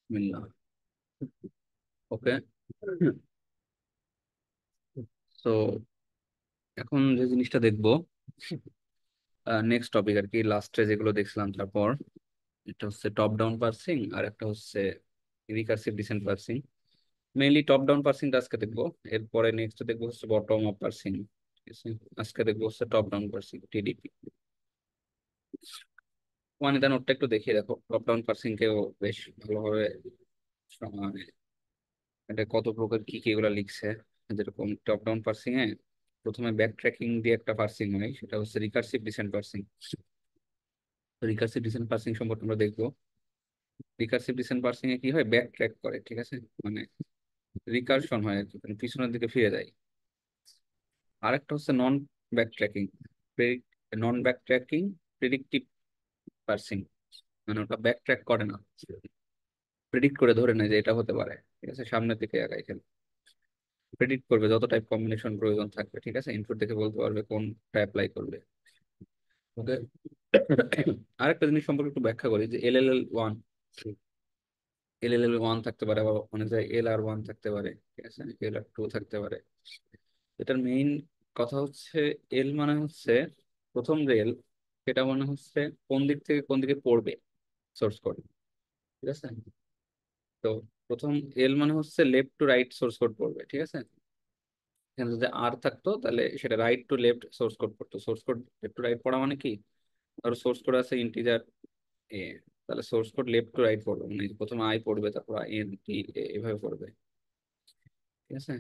মিলল। ওকে। তো এখন যে জিনিসটা দেখবো, নেক্সট টপিক আর কি, লাস্টে যেগুলো দেখছিলাম তারপর, এটা হচ্ছে টপ ডাউন পার্সিং আর একটা হচ্ছে recursive descent parsing. Mainly top down পার্সিংটা আজকে দেখবো। এরপরে নেক্সট দেখবো হচ্ছে বটম আপ পার্সিং। ঠিক আছে, আজকে দেখবো হচ্ছে টপ ডাউন পার্সিং, টিডিপি। ওয়ানিদা নোটটা একটু দেখিয়ে দেখো, টপ ডাউন পার্সিং কেও বেশ ভালোভাবে মানে এটা কত প্রকার কি কি এগুলো লিখছে। যেরকম টপ ডাউন পার্সিং এ প্রথমে ব্যাক ট্র্যাকিং দিয়ে একটা পার্সিং হয়, সেটা হচ্ছে recursive descent parsing. Recursive descent parsing সম্পর্কে আমরা দেখবো। রিকার্সিভ ডিসেন্ট পার্সিং এ কি হয়, ব্যাক ট্র্যাক করে, ঠিক আছে, মানে রিকার্সন হয় আর কি, মানে পিছনের দিকে ফিরে যায়। আরেকটা হচ্ছে নন ব্যাক ট্র্যাকিং, নন ব্যাক ট্র্যাকিং প্রেডিক্টিভ পার্সিং, মানে ওটা ব্যাক ট্র্যাক করে না, প্রেডিক্ট করে ধরে নেয় যে এটা হতে পারে, ঠিক আছে, সামনের দিকে আগায় খেলে প্রেডিক্ট করবে যত টাইপ কম্বিনেশন প্রয়োজন থাকবে, ঠিক আছে, ইনপুট দেখে বলতে পারবে কোনটা অ্যাপ্লাই করবে। ওকে। আরেকটা জিনিস সম্পর্কে একটু ব্যাখ্যা করি, যে এল এল ওয়ান, এল এল ওয়ান থাকতে পারে, আবার অনেক জায়গায় LR1 থাকতে পারে, ঠিক আছে, LR2 থাকতে পারে। এটার মেইন কথা হচ্ছে, এল মানে হচ্ছে প্রথম রেল, সেটা মানে হচ্ছে কোন দিক থেকে কোন দিকে পড়বে সোর্স কোড, ঠিক আছে। তো প্রথম এল মানে হচ্ছে left to right source code পড়বে, ঠিক আছে। এখানে যদি আর থাকতো তাহলে সেটা right to left source code পড়তো। Source code left to right পড়া মানে কি, ধরো সোর্স কোড আছে ইন্টিজার এ, তাহলে source code left to right পড়বে, মানে প্রথমে আই পড়বে, তারপর এন টি এভাবে পড়বে, ঠিক আছে।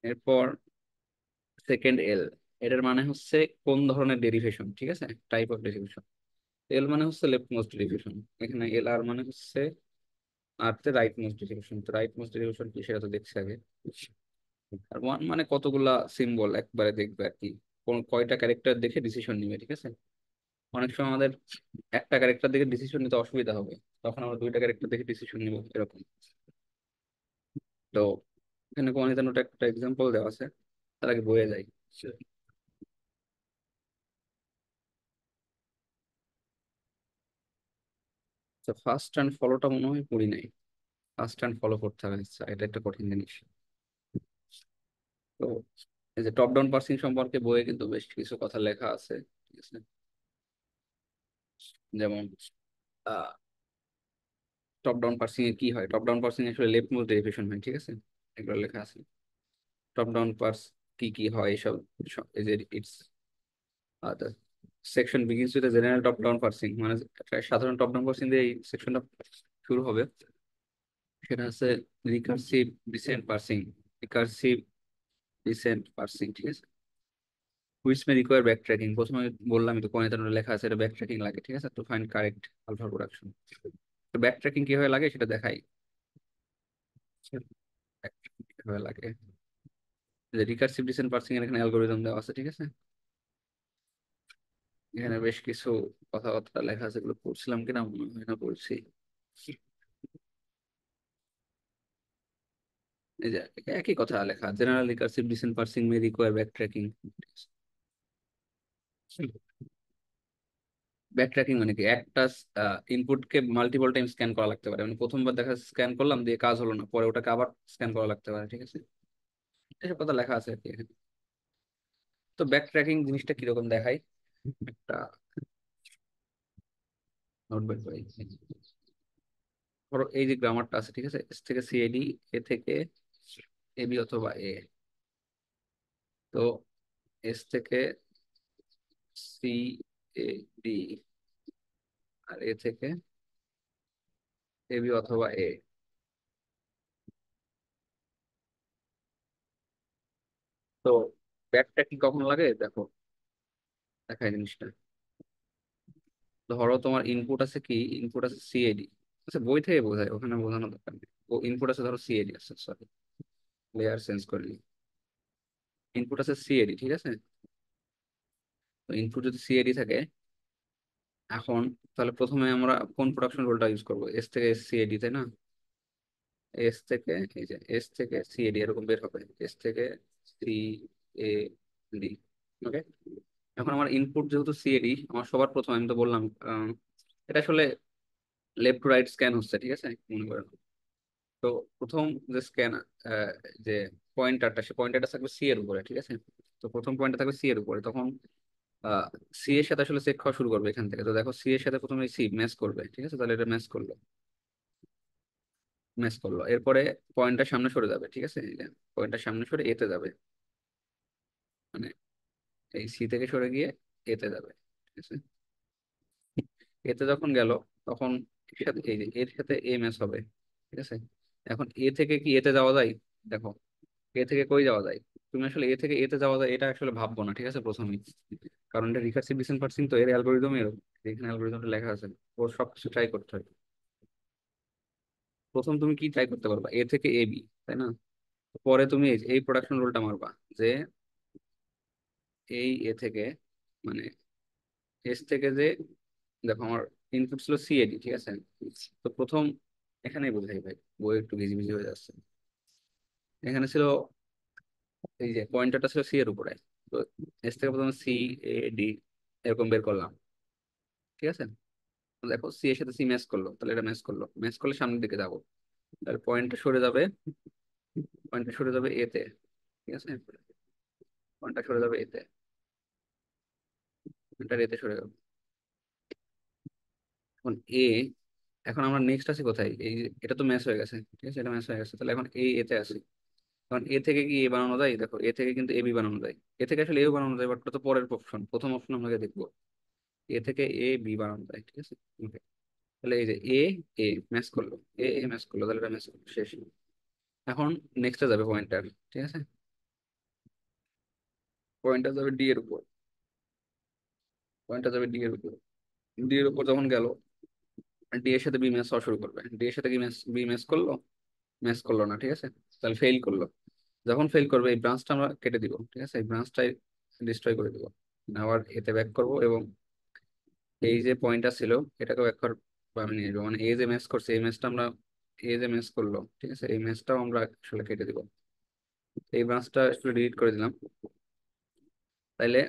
এরপর সেকেন্ড এল, এটার মানে হচ্ছে কোন ধরনের ডেরিভেশন, ঠিক আছে, টাইপ অফ ডেরিভেশন। এল মানে হচ্ছে লেফট মোস্ট ডেরিভেশন, এখানে আর মানে হচ্ছে আর্থে রাইট মোস্ট ডেরিভেশন। তো রাইট মোস্ট ডেরিভেশন কি সেটা তো দেখছি আগে। আর ওয়ান মানে কতগুলা সিম্বল একবারে দেখবে আর কি, কোন কয়টা ক্যারেক্টার দেখে ডিসিশন নিবে, ঠিক আছে। অনেক সময় আমাদের একটা ক্যারেক্টার দেখে ডিসিশন নিতে অসুবিধা হবে, তখন আমরা দুইটা ক্যারেক্টার দেখে ডিসিশন নিব এরকম। তো এখানে কোয়ানিতার নোটে একটা এক্সাম্পল দেওয়া আছে, তার আগে বয়ে যাই। তো ফার্স্ট অ্যান্ড ফলোটা মনে হয় পড়ি নাই, ফার্স্ট অ্যান্ড ফলো করতে হবে, আচ্ছা, এটা একটা কঠিন জিনিস। তো এই যে টপ ডাউন পার্সিং সম্পর্কে বইয়ে কিন্তু বেশ কিছু কথা লেখা আছে, ঠিক আছে। যেমন টপ ডাউন পার্সিং এ কি হয়, টপ ডাউন পার্সিং আসলে লেফট মোস্ট ডেরিভেশন হয়, ঠিক আছে, এগুলো লেখা আছে। টপ ডাউন পার্স কি কি হয় এসব, এই যে it's the section begins with a general top down parsing, মানে একটা সাধারণ টপ ডাউন পার্সিং দিয়ে এই সেকশনটা শুরু হবে। সেটা হচ্ছে recursive descent parsing, recursive descent parsing, ঠিক আছে। Which may require backtracking, প্রথমে বললাম তো কোন লেখা আছে, এটা ব্যাক ট্র্যাকিং লাগে, ঠিক আছে, to find correct alpha production. তো ব্যাক ট্র্যাকিং কিভাবে লাগে সেটা দেখাই। ব্যাক ট্র্যাকিং কিভাবে লাগে, যে রিকার্সিভ ডিসেন্ট পার্সিং এর এখানে অ্যালগোরিদম দেওয়া আছে, ঠিক আছে। এখানে বেশ কিছু কথাবার্তা লেখা আছে, এগুলো পড়ছিলাম কিনা মনে হয় না, পড়ছি। এই যে একই কথা লেখা, general recursive descent parsing may require backtracking. Backtracking মানে কি, একটা ইনপুটকে মাল্টিপল টাইম স্ক্যান করা লাগতে পারে, মানে প্রথমবার দেখা স্ক্যান করলাম দিয়ে কাজ হলো না, পরে ওটাকে আবার স্ক্যান করা লাগতে পারে, ঠিক আছে। এসব কথা লেখা আছে আর কি এখানে। তো ব্যাক ট্র্যাকিং জিনিসটা কিরকম দেখাই, একটা নোট বের করি। ধরো এই যে গ্রামারটা আছে, ঠিক আছে, এস থেকে সিএডি, এ থেকে এবি অথবা এ। তো এস থেকে সি এ ডি, আর এ থেকে এবি অথবা এ। তো ব্যাক ট্র্যাকিং কখন লাগে দেখো, দেখাই জিনিসটা। ধরো তোমার ইনপুট আছে কি, ইনপুট আছে সিএডি, আচ্ছা বই থেকে বোঝায়, ওখানে বোঝানো দরকার নেই। ও ইনপুট আছে, ধরো সিএডি আছে, সরি লেয়ার চেঞ্জ করে নিই। ইনপুট আছে সিএডি, ঠিক আছে। তো ইনপুট যদি সিএডি থাকে, এখন তাহলে প্রথমে আমরা কোন প্রোডাকশন রুলটা ইউজ করবো, এস থেকে এস সিএডি, তাই না। এস থেকে, এই যে এস থেকে সিএডি এরকম বের হবে, এস থেকে সি এ ডি। ওকে। এখন আমার ইনপুট যেহেতু সিএডি, আমার সবার প্রথমে আমি তো বললাম, এটা আসলে লেফট টু রাইট স্ক্যান হচ্ছে, ঠিক আছে মনে করেন। তো প্রথম যে স্ক্যান, যে পয়েন্টারটা, সে পয়েন্টারটা থাকবে সি এর উপরে, ঠিক আছে। তো প্রথম পয়েন্টটা থাকবে সি এর উপরে, তখন সি এর সাথে আসলে চেক খাওয়া শুরু করবে এখান থেকে। তো দেখো সি এর সাথে প্রথমে সি ম্যাচ করবে, ঠিক আছে, তাহলে এটা ম্যাচ করলো, ম্যাচ করলো। এরপরে পয়েন্টটা সামনে সরে যাবে, ঠিক আছে, পয়েন্টটা সামনে সরে এতে যাবে, মানে এই সি থেকে সরে গিয়ে এতে যাবে, ঠিক আছে। এতে যখন গেল, তখন এর সাথে এই যে এর সাথে এ ম্যাচ হবে, ঠিক আছে। এখন এ থেকে কি এতে যাওয়া যায়? দেখো এ থেকে কই যাওয়া যায়? তুমি আসলে এ থেকে এতে যাওয়া যায় এটা আসলে ভাববো না, ঠিক আছে, প্রথমেই। কারণ এটা রিকার্সিভ ডিসেন্ট পার্সিং, তো এর অ্যালগোরিদম এরকম, এখানে অ্যালগোরিদমটা লেখা আছে, ও সবকিছু ট্রাই করতে হয়। প্রথম তুমি কি ট্রাই করতে পারবা? এ থেকে এ বি, তাই না? পরে তুমি এই প্রোডাকশন রুলটা মারবা, যে এই এ থেকে, মানে এস থেকে যে, দেখো আমার ইনপুট ছিল সিএডি, ঠিক আছে। তো প্রথম, এখানেই বোঝাই ভাই, বই একটু ভিজি ভিজি হয়ে যাচ্ছে। এখানে ছিল এই যে পয়েন্টারটা ছিল সি এর উপরে। তো এস থেকে প্রথমে সি এ ডি এরকম বের করলাম, ঠিক আছে। তো দেখো সি এর সাথে সি ম্যাচ করলো, তাহলে এটা ম্যাচ করলো, ম্যাচ করলে সামনের দিকে যাবো, তাহলে পয়েন্টটা সরে যাবে, পয়েন্টটা সরে যাবে এতে, ঠিক আছে, পয়েন্টটা সরে যাবে এতে, পয়েন্টটা এতে সরে যাবে। এখন এ, এখন আমরা নেক্সট আছি কোথায়? এই যে এটা তো ম্যাচ হয়ে গেছে, ঠিক আছে, এটা ম্যাচ হয়ে গেছে, তাহলে এখন এতে আসি। কারণ এ থেকে কি এ বানানো যায়? দেখো এ থেকে কিন্তু এ বি বানানো যায়, এ থেকে আসলে এও বানানো যায়, বাট ওটা তো পরের অপশন, প্রথম অপশন আমরা দেখবো। এ থেকে এ বি বানানো যায়, ঠিক আছে। Okay. তাহলে এই যে এ এ ম্যাচ করলো, এ এ ম্যাচ করলো, তাহলে এটা ম্যাচ করলো, শেষ। এখন নেক্সটে যাবে পয়েন্টার, ঠিক আছে, পয়েন্টার যাবে ডি এর উপর, পয়েন্টার যাবে ডি এর উপর। ডি এর উপর যখন গেল, ডি এর সাথে বি ম্যাচ হওয়া শুরু করবে, ডি এর সাথে কি ম্যাচ, বি ম্যাচ করলো, ম্যাচ করলো না, ঠিক আছে, তাহলে ফেল করলো। যখন ফেল করবে এই ব্রাঞ্চটা আমরা কেটে দিব, ঠিক আছে, এই ব্রাঞ্চটাই ডিস্ট্রয় করে দিব। আবার এতে ব্যাক করব, এবং এই যে পয়েন্টটা ছিল এটাকে একবার আমি নিয়ে যাবো, মানে এই যে ম্যাচ করছে এই ম্যাচটা আমরা, এই যে ম্যাচ করলো, ঠিক আছে, এই ম্যাচটাও আমরা আসলে কেটে দিব। এই ব্রাঞ্চটা আসলে ডিলিট করে দিলাম। তাইলে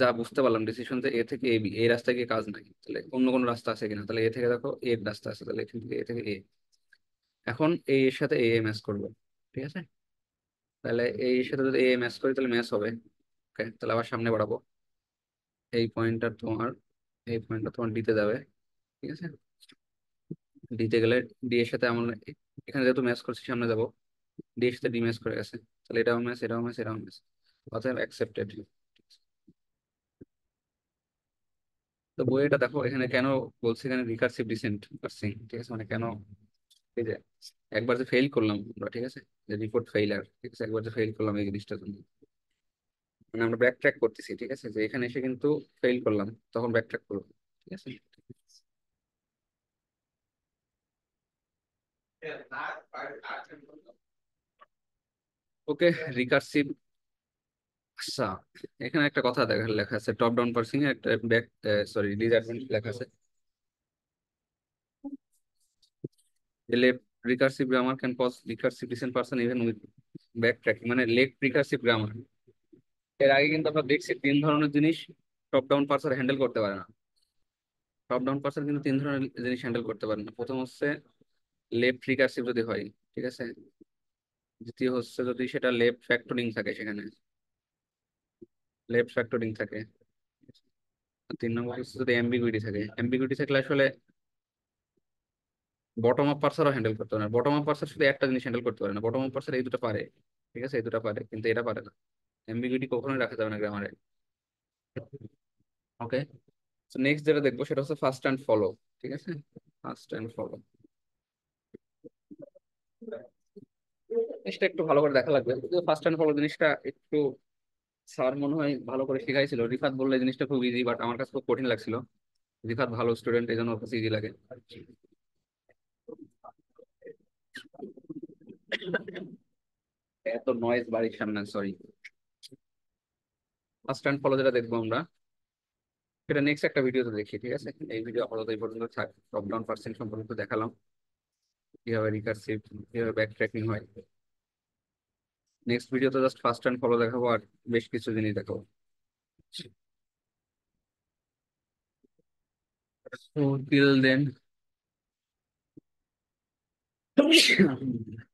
যা বুঝতে পারলাম ডিসিশন, যে এ থেকে এ বি এই রাস্তায় গিয়ে কাজ নাই, তাহলে অন্য কোনো রাস্তা আছে কিনা? তাহলে এ থেকে দেখো এর রাস্তা আছে, তাহলে এখান থেকে এ থেকে এ, এখন এই এর সাথে এ ম্যাচ করবো, ঠিক আছে। তাহলে এই এর সাথে যদি এ ম্যাচ করি তাহলে ম্যাচ হবে। ওকে, তাহলে আবার সামনে বাড়াবো, এই পয়েন্টটা তোমার, এই পয়েন্টটা তোমার ডিতে যাবে, ঠিক আছে। ডিতে গেলে ডি এর সাথে আমরা এখানে যেহেতু ম্যাচ করছি সামনে যাবো, ডি এর সাথে ডি ম্যাচ করে গেছে, তাহলে এটাও ম্যাচ, এটাও ম্যাচ, এটাও ম্যাচ, অতএব অ্যাকসেপ্টেড। তো বইটা দেখো এখানে কেন বলছে, এখানে রিকার্সিভ ডিসেন্ট পারসিং, ঠিক আছে, মানে কেন এই যে একবার যে ফেল করলাম আমরা, ঠিক আছে, যে রিপোর্ট ফেইলার, ঠিক আছে, একবার যে ফেল করলাম এই জিনিসটার জন্য, মানে আমরা ব্যাক ট্র্যাক করতেছি, ঠিক আছে, যে এখানে এসে কিন্তু ফেল করলাম, তখন ব্যাক ট্র্যাক করবো, ঠিক আছে। ওকে, রিকার্সিভ। আচ্ছা, এখানে একটা কথা দেখা লেখা আছে, টপ ডাউন পার্সিং এ একটা ব্যাক, সরি, ডিসঅ্যাডভান্টেজ লেখা আছে, left recursive grammar can cause recursive descent parser even with backtracking, মানে লেফট রিকার্সিভ গ্রামার। এর আগে কিন্তু আমরা দেখছি তিন ধরনের জিনিস টপ ডাউন পার্সার হ্যান্ডেল করতে পারে না। টপ ডাউন পার্সার কিন্তু তিন ধরনের জিনিস হ্যান্ডেল করতে পারে না। প্রথম হচ্ছে লেফট রিকার্সিভ যদি হয়, ঠিক আছে। দ্বিতীয় হচ্ছে যদি সেটা লেফট ফ্যাক্টরিং থাকে, সেখানে লেফট ফ্যাক্টরিং থাকে। আর তিন নম্বর হচ্ছে যদি অ্যাম্বিগুইটি থাকে, অ্যাম্বিগুইটি থাকলে আসলে বটম আপ পার্সারও হ্যান্ডেল করতে পারে না। বটম আপ পার্সার শুধু একটা জিনিস হ্যান্ডেল করতে পারে না, বটম আপ পার্সার এই দুটো পারে, ঠিক আছে, এই দুটো পারে, কিন্তু এটা পারে না। অ্যাম্বিগুইটি কখনোই রাখা যাবে না গ্রামারে। ওকে, তো নেক্সট যেটা দেখবো সেটা হচ্ছে ফার্স্ট অ্যান্ড ফলো, ঠিক আছে, ফার্স্ট অ্যান্ড ফলো। জিনিসটা একটু ভালো করে দেখা লাগবে, যদিও ফার্স্ট অ্যান্ড ফলো জিনিসটা একটু স্যার মনে হয় ভালো করে শিখাইছিল। রিফাত বললে জিনিসটা খুব ইজি, বাট আমার কাছে খুব কঠিন লাগছিল। রিফাত ভালো স্টুডেন্ট, এই জন্য ওর কাছে ইজি লাগে। এত নয়েজ বাড়ির সামনে, সরি। ফার্স্ট অ্যান্ড ফলো যেটা দেখবো আমরা, সেটা নেক্সট একটা ভিডিওতে দেখি, ঠিক আছে। এই ভিডিও আপাতত এই পর্যন্ত থাক। টপ ডাউন পার্সেন্ট সম্পর্কে একটু দেখালাম, কিভাবে রিকার্সিভ, কিভাবে ব্যাক ট্র্যাকিং হয়। নেক্সট ভিডিওতে জাস্ট ফার্স্ট অ্যান্ড ফলো দেখাবো, আর বেশ কিছু জিনিস দেখাবো। So till then, আলহামদুলিল্লাহ।